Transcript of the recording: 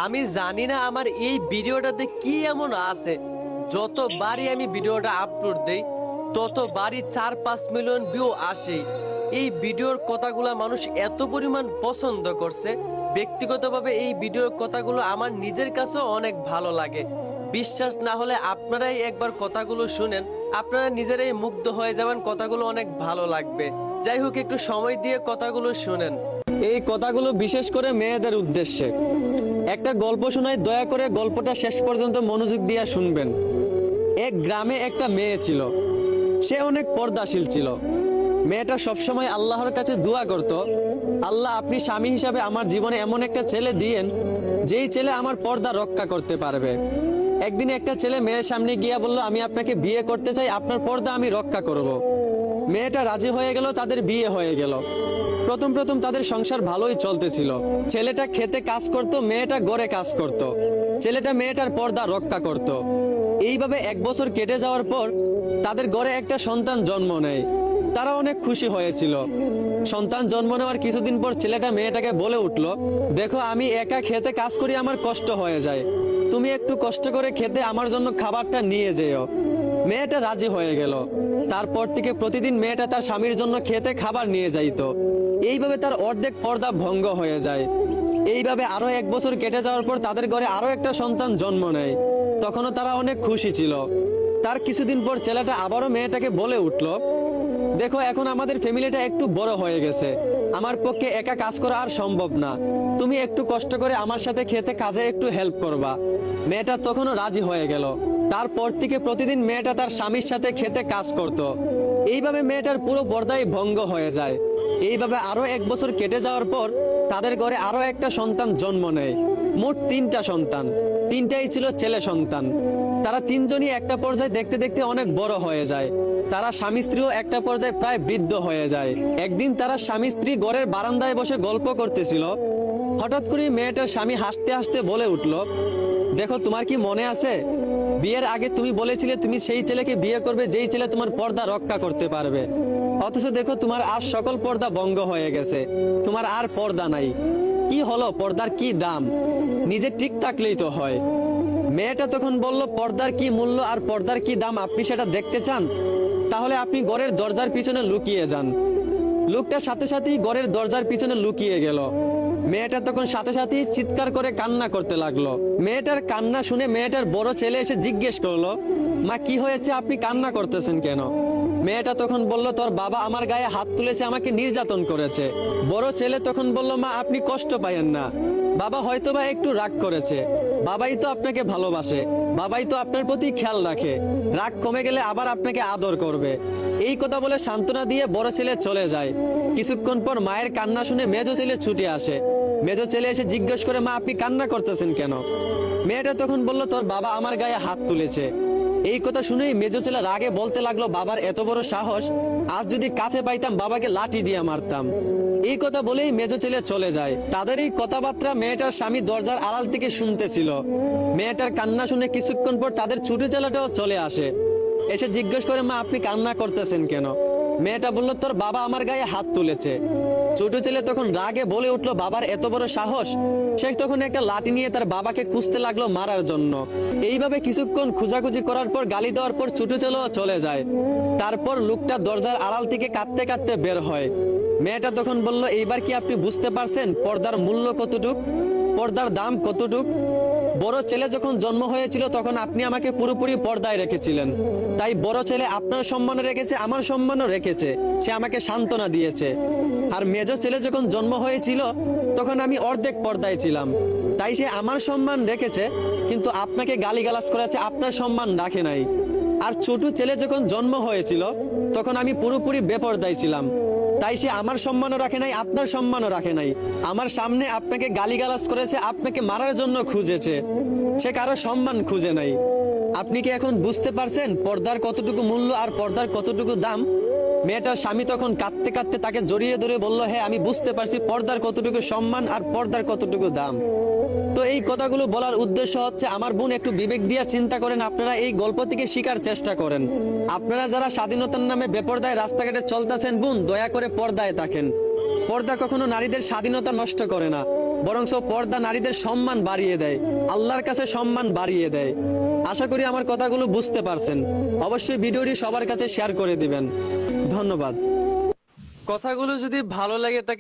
আমি জানি না আমার এই ভিডিওটাতে কি এমন আছে, যতবারই আমি ভিডিওটা আপলোড দেই ততবারই 4-5 মিলিয়ন ভিউ আসে। এই ভিডিওর কথাগুলো মানুষ এত পরিমাণ পছন্দ করছে, ব্যক্তিগতভাবে এই ভিডিওর কথাগুলো আমার নিজের কাছেও অনেক ভালো লাগে। বিশ্বাস না হলে আপনারাই একবার কথাগুলো শুনেন, আপনারা নিজেরাই মুগ্ধ হয়ে যাবেন, কথাগুলো অনেক ভালো লাগবে। যাই হোক, একটু সময় দিয়ে কথাগুলো শুনেন। এই কথাগুলো বিশেষ করে মেয়েদের উদ্দেশ্যে। একটা গল্প শোনাই, দয়া করে গল্পটা শেষ পর্যন্ত মনোযোগ দিয়ে শুনবেন। এক গ্রামে একটা মেয়ে ছিল, সে অনেক পর্দাশীল ছিল। মেয়েটা সবসময় আল্লাহর কাছে দোয়া করত, আল্লাহ আপনি স্বামী হিসাবে আমার জীবনে এমন একটা ছেলে দিয়েন যেই ছেলে আমার পর্দা রক্ষা করতে পারবে। একদিন একটা ছেলে মেয়ের সামনে গিয়া বলল, আমি আপনাকে বিয়ে করতে চাই, আপনার পর্দা আমি রক্ষা করব। মেয়েটা রাজি হয়ে গেল, তাদের বিয়ে হয়ে গেল। প্রথম প্রথম তাদের সংসার ভালোই চলতেছিল। ছেলেটা খেতে কাজ করত, মেয়েটা ঘরে কাজ করত। ছেলেটা মেয়েটার পর্দা রক্ষা করত। এইভাবে 1 বছর কেটে যাওয়ার পর তাদের ঘরে একটা সন্তান জন্ম নেয়। তারা অনেক খুশি হয়েছিল। সন্তান জন্ম নেওয়ার কিছুদিন পর ছেলেটা মেয়েটাকে বলে উঠল, দেখো আমি একা খেতে কাজ করি, আমার কষ্ট হয়ে যায়, তুমি একটু কষ্ট করে খেতে আমার জন্য খাবারটা নিয়ে যেও। মেয়েটা রাজি হয়ে গেল। তারপর থেকে প্রতিদিন মেয়েটা তার স্বামীর জন্য খেতে খাবার নিয়ে যাইতো। এইভাবে তার অর্ধেক পর্দা ভঙ্গ হয়ে যায়। এইভাবে আরো 1 বছর কেটে যাওয়ার পর তাদের ঘরে আরো একটা সন্তান জন্ম নেয়। তখনও তারা অনেক খুশি ছিল। তার কিছুদিন পর ছেলেটা আবারও মেয়েটাকে বলে উঠল, দেখো এখন আমাদের ফ্যামিলিটা একটু বড় হয়ে গেছে, আমার পক্ষে একা কাজ করা আর সম্ভব না, তুমি একটু কষ্ট করে আমার সাথে খেতে কাজে একটু হেল্প করবা। মেয়েটা তখনও রাজি হয়ে গেল। তারপর থেকে প্রতিদিন মেয়েটা তার স্বামীর সাথে খেতে কাজ করত। এইভাবে মেয়েটার পুরো পর্দাই ভঙ্গ হয়ে যায়। এইভাবে আরো 1 বছর কেটে যাওয়ার পর তাদের ঘরে আরো একটা সন্তান জন্ম নেয়। মোট 3টা সন্তান, 3টাই ছিল ছেলে সন্তান। তারা 3জনই একটা পর্যায়ে দেখতে দেখতে অনেক বড় হয়ে যায়। তারা স্বামী স্ত্রীও একটা পর্যায়ে প্রায় বৃদ্ধ হয়ে যায়। একদিন তারা স্বামী স্ত্রী ঘরের বারান্দায় বসে গল্প করতেছিল। হঠাৎ করে মেয়েটার স্বামী হাসতে হাসতে বলে উঠল, দেখো তোমার কি মনে আছে, বিয়ের আগে তুমি বলেছিলে তুমি সেই ছেলেকে বিয়ে করবে যেই ছেলে তোমার পর্দা রক্ষা করতে পারবে। অথচ দেখো তোমার আর সকল পর্দা ভঙ্গ হয়ে গেছে, তোমার আর পর্দা নাই। কি হলো, পর্দার কি দাম? নিজে ঠিক থাকলেই তো হয়। মেয়েটা তখন বলল, পর্দার কি মূল্য আর পর্দার কি দাম আপনি সেটা দেখতে চান? তাহলে আপনি ঘরের দরজার পিছনে লুকিয়ে যান। লোকটা সাথে সাথেই ঘরের দরজার পিছনে লুকিয়ে গেল। মেয়েটা তখন সাথে সাথেই চিৎকার করে কান্না করতে লাগলো। মেয়েটার কান্না শুনে মেয়েটার বড় ছেলে এসে জিজ্ঞেস করলো, মা কি হয়েছে, আপনি কান্না করতেছেন কেন? মেয়েটা তখন বলল, তোর বাবা আমার গায়ে হাত তুলেছে, আমাকে নির্যাতন করেছে। বড় ছেলে তখন বলল, মা আপনি কষ্ট পাইয়েন না, বাবা হয়তোবা একটু রাগ করেছে, বাবাই তো আপনাকে ভালোবাসে, বাবাই তো আপনার প্রতি খেয়াল রাখে, রাগ কমে গেলে আবার আপনাকে আদর করবে। এই কথা বলে সান্ত্বনা দিয়ে বড় ছেলে চলে যায়। কিছুক্ষণ পর মায়ের কান্না শুনে মেজো ছেলে ছুটে আসে। মেজো ছেলে এসে জিজ্ঞেস করে, মা আপনি কান্না করতেছেন কেন? মেয়েটা তখন বলল, তোর বাবা আমার গায়ে হাত তুলেছে। এই কথা শুনেই মেজো ছেলে রাগে বলতে লাগলো, বাবার এত বড় সাহস, আজ যদি কাছে পাইতাম বাবাকে লাঠি দিয়ে মারতাম। এই কথা বলেই মেজো ছেলে চলে যায়। তাদের এই কথাবার্তা মেয়েটার স্বামী দরজার আড়াল থেকে শুনতেছিল। মেয়েটার কান্না শুনে কিছুক্ষণ পর তাদের ছোট ছেলেটাও চলে আসে। এসে জিজ্ঞেস করে, মা আপনি কান্না করতেছেন কেন? মেয়েটা বলল, তোর বাবা আমার গায়ে হাত তুলেছে। ছোট ছেলে তখন রাগে বলে উঠলো, বাবার এত বড় সাহস! সে তখন একটা লাঠি নিয়ে তার বাবাকে খুঁজতে লাগলো মারার জন্য। এইভাবে কিছুক্ষণ খোঁজাখুঁজি করার পর, গালি দেওয়ার পর ছোট ছেলেও চলে যায়। তারপর লোকটা দরজার আড়াল থেকে কাঁদতে কাঁদতে বের হয়। মেয়েটা তখন বলল, এইবার কি আপনি বুঝতে পারছেন পর্দার মূল্য কতটুক, পর্দার দাম কতটুক? বড় ছেলে যখন জন্ম হয়েছিল তখন আপনি আমাকে পুরোপুরি পর্দায় রেখেছিলেন, তাই বড় ছেলে আপনার সম্মান রেখেছে, আমার সম্মানও রেখেছে, সে আমাকে সান্ত্বনা দিয়েছে। আর মেজো ছেলে যখন জন্ম হয়েছিল তখন আমি অর্ধেক পর্দায় ছিলাম, তাই সে আমার সম্মান রেখেছে, কিন্তু আপনাকে গালিগালাজ করেছে, আপনার সম্মান রাখে নাই। আর ছোট ছেলে যখন জন্ম হয়েছিল তখন আমি পুরোপুরি বেপর্দায় ছিলাম, তাই সে আমার সম্মানও রাখে নাই, আপনার সম্মানও রাখে নাই। আমার সামনে আপনাকে গালিগালাজ করেছে, আপনাকে মারার জন্য খুঁজেছে, সে কারো সম্মান খুঁজে নাই। আপনি কি এখন বুঝতে পারছেন পর্দার কতটুকু মূল্য আর পর্দার কতটুকু দাম? মেয়েটার স্বামী তখন কাঁদতে কাঁদতে তাকে জড়িয়ে ধরে বলল, হ্যাঁ আমি বুঝতে পারছি পর্দার কতটুকু সম্মান আর পর্দার কতটুকু দাম। তো এই কথাগুলো বলার উদ্দেশ্য হচ্ছে, আমার বোন একটু বিবেক দিয়ে চিন্তা করেন, আপনারা এই গল্প থেকে শিকার চেষ্টা করেন। আপনারা যারা স্বাধীনতার নামে বেপরদায় রাস্তাঘাটে চলতেছেন, বোন দয়া করে পর্দায় থাকেন। পর্দা কখনো নারীদের স্বাধীনতা নষ্ট করে না, বরঞ্চ পর্দা নারীদের সম্মান বাড়িয়ে দেয়, আল্লাহর কাছে সম্মান বাড়িয়ে দেয়। আশা করি আমার কথাগুলো বুঝতে পারছেন। অবশ্যই ভিডিওটি সবার কাছে শেয়ার করে দিবেন। ধন্যবাদ। কথাগুলো যদি ভালো লাগে থাকে